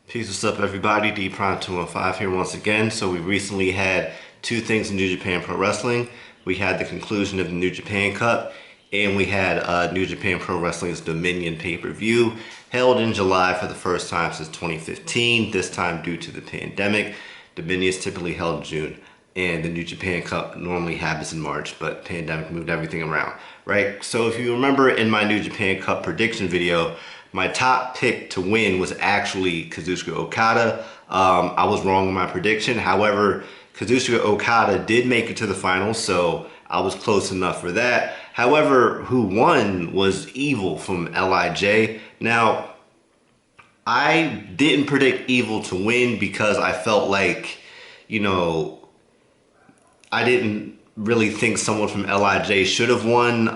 Peace, what's up everybody? D Prime 215 here once again. So we recently had two things in New Japan Pro Wrestling. We had the conclusion of the New Japan Cup, and we had New Japan Pro Wrestling's Dominion pay-per-view held in July for the first time since 2015, this time due to the pandemic. Dominion is typically held in June, and the New Japan Cup normally happens in March, but pandemic moved everything around, right? So if you remember in my New Japan Cup prediction video, my top pick to win was actually Kazuchika Okada. I was wrong in my prediction. However, Kazuchika Okada did make it to the finals, so I was close enough for that. However, who won was Evil from LIJ. Now, I didn't predict Evil to win because I felt like, I didn't really think someone from LIJ should have won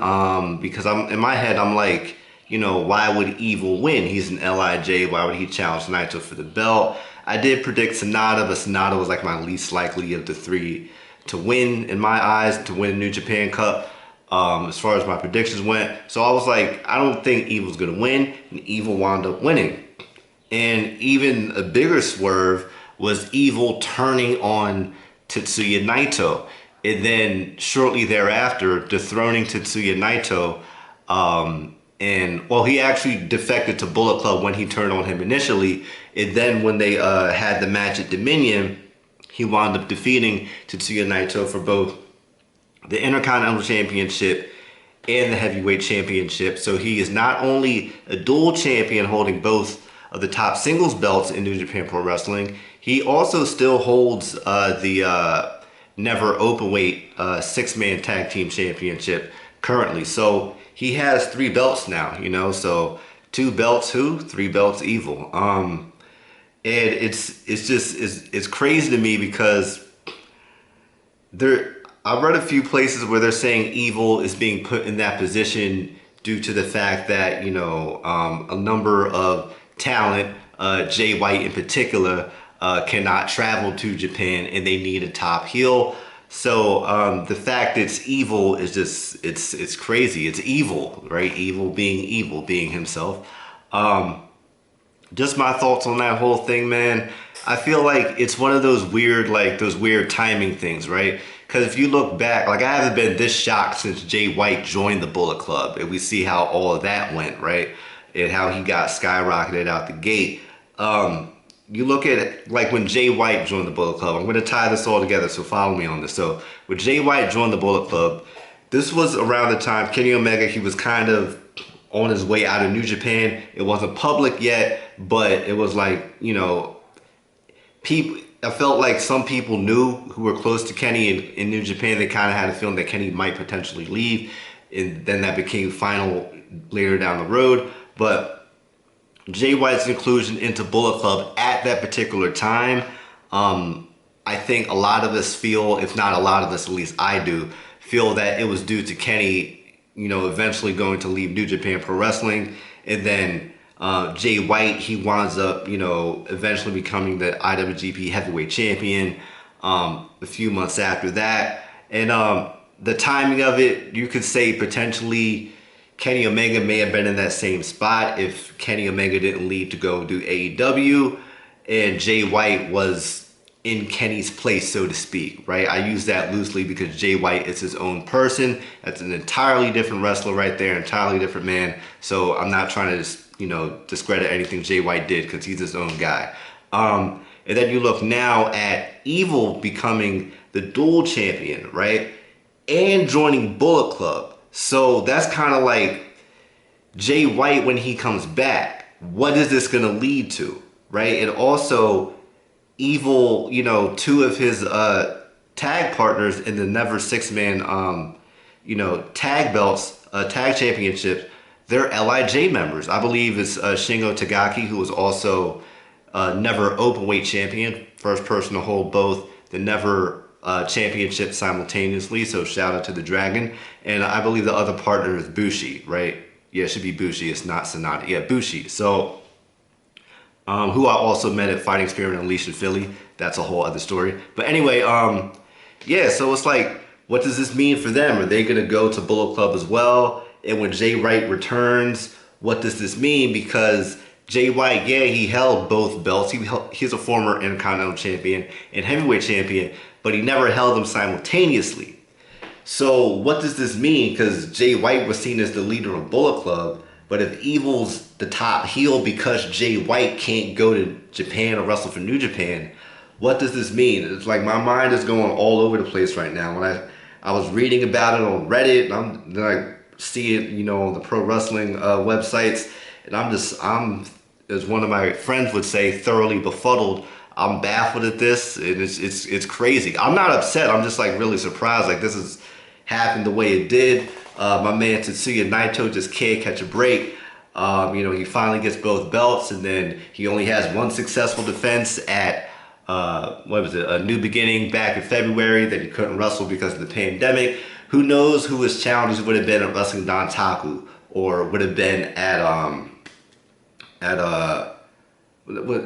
because in my head, I'm like, why would Evil win? He's an LIJ. Why would he challenge Naito for the belt? I did predict Sonata, but Sonata was like my least likely of the three to win, in my eyes, to win New Japan Cup as far as my predictions went. So I was like, I don't think Evil's going to win, and Evil wound up winning. And even a bigger swerve was Evil turning on Tetsuya Naito, and then shortly thereafter dethroning Tetsuya Naito. He actually defected to Bullet Club when he turned on him initially. And then when they had the match at Dominion, he wound up defeating Tetsuya Naito for both the Intercontinental Championship and the Heavyweight Championship. So he is not only a dual champion holding both of the top singles belts in New Japan Pro Wrestling, he also still holds the Never Openweight six-man tag team championship currently. So he has three belts now, so two belts who? Three belts Evil. And it's crazy to me because I've read a few places where they're saying Evil is being put in that position due to the fact that, a number of talent, Jay White in particular, cannot travel to Japan and they need a top heel. So the fact it's Evil is just, it's crazy. It's Evil, right? Evil, being himself. Just my thoughts on that whole thing, man. I feel like it's one of those weird timing things, right? Because if you look back, I haven't been this shocked since Jay White joined the Bullet Club, and we see how all of that went, right? And how he got skyrocketed out the gate. You look at it like when Jay White joined the Bullet Club. I'm going to tie this all together, so follow me on this. So when Jay White joined the Bullet Club, this was around the time Kenny Omega, he was kind of on his way out of New Japan. It wasn't public yet, but it was like, people. I felt like some people knew who were close to Kenny in New Japan. They kind of had a feeling that Kenny might potentially leave, and then that became final later down the road. But Jay White's inclusion into Bullet Club at that particular time, I think a lot of us feel, if not a lot of us, at least I do, feel that it was due to Kenny, eventually going to leave New Japan Pro Wrestling. And then Jay White, he winds up, eventually becoming the IWGP Heavyweight Champion a few months after that. And the timing of it, you could say potentially Kenny Omega may have been in that same spot if Kenny Omega didn't leave to go do AEW, and Jay White was in Kenny's place, so to speak, right? I use that loosely because Jay White is his own person. That's an entirely different wrestler right there, entirely different man. So I'm not trying to discredit anything Jay White did because he's his own guy. And then you look now at Evil becoming the dual champion, right? And joining Bullet Club. So that's kind of like Jay White when he comes back. What is this going to lead to, right? And also Evil, two of his tag partners in the Never Six-Man, tag belts, tag championships, they're LIJ members. I believe it's Shingo Tagaki, who was also Never Openweight champion, first person to hold both the Never championship simultaneously, so shout out to the Dragon. And I believe the other partner is Bushi, right? Yeah, it should be Bushi, it's not Sonata. Yeah, Bushi. So who I also met at Fighting Spirit Unleashed in Philly. That's a whole other story. But anyway, yeah, so it's like, what does this mean for them? Are they gonna go to Bullet Club as well? And when Jay White returns, what does this mean? Because Jay White, yeah, he held both belts. He's a former Intercontinental champion and heavyweight champion, but he never held them simultaneously. So what does this mean? Because Jay White was seen as the leader of Bullet Club, but if Evil's the top heel because Jay White can't go to Japan or wrestle for New Japan, what does this mean? It's like my mind is going all over the place right now. When I was reading about it on Reddit, and then I see it, on the pro wrestling websites, and I'm, as one of my friends would say, thoroughly befuddled. I'm baffled at this, and it's crazy. I'm not upset. I'm just like really surprised. Like this has happened the way it did. My man Tetsuya Naito just can't catch a break. He finally gets both belts, and then he only has one successful defense at A New Beginning back in February that he couldn't wrestle because of the pandemic. Who knows who his challenges would have been at Wrestling Dontaku, or would have been at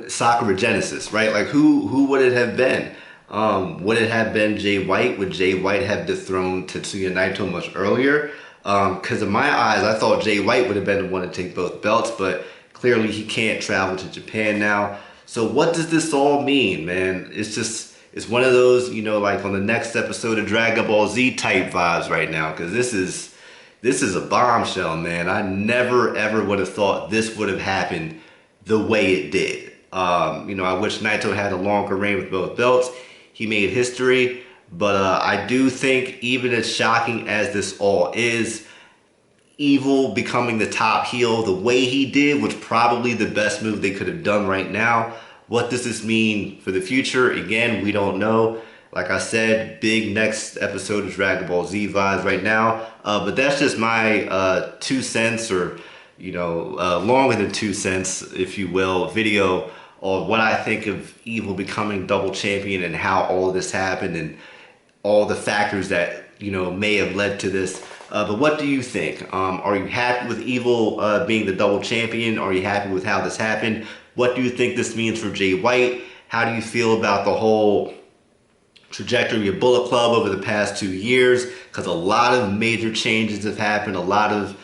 Sakura Genesis, right? Like who would it have been? Would it have been Jay White? Would Jay White have dethroned Tetsuya Naito much earlier? Because in my eyes, I thought Jay White would have been the one to take both belts, but clearly he can't travel to Japan now. So what does this all mean, man? It's one of those, like on the next episode of Dragon Ball Z type vibes right now, because this is a bombshell, man. I never ever would have thought this would have happened the way it did. I wish Naito had a longer reign with both belts. He made history, but I do think, even as shocking as this all is, Evil becoming the top heel the way he did was probably the best move they could have done right now. What does this mean for the future? Again, we don't know. Like I said, big next episode of Dragon Ball Z vibes right now. But that's just my 2 cents, or longer than 2 cents, if you will, video on what I think of Evil becoming double champion and how all of this happened and all the factors that may have led to this. But what do you think? Are you happy with Evil being the double champion? Are you happy with how this happened? What do you think this means for Jay White? How do you feel about the whole trajectory of Bullet Club over the past 2 years? Because a lot of major changes have happened. A lot of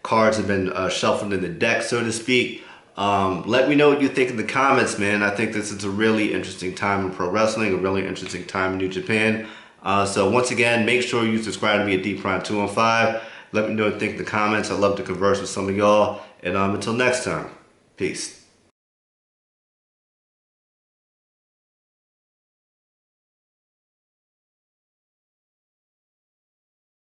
cards have been shuffled in the deck, so to speak. Let me know what you think in the comments, man. I think this is a really interesting time in pro wrestling, a really interesting time in New Japan. So once again, make sure you subscribe to me at DPrime215. Let me know what you think in the comments. I'd love to converse with some of y'all. And until next time, peace.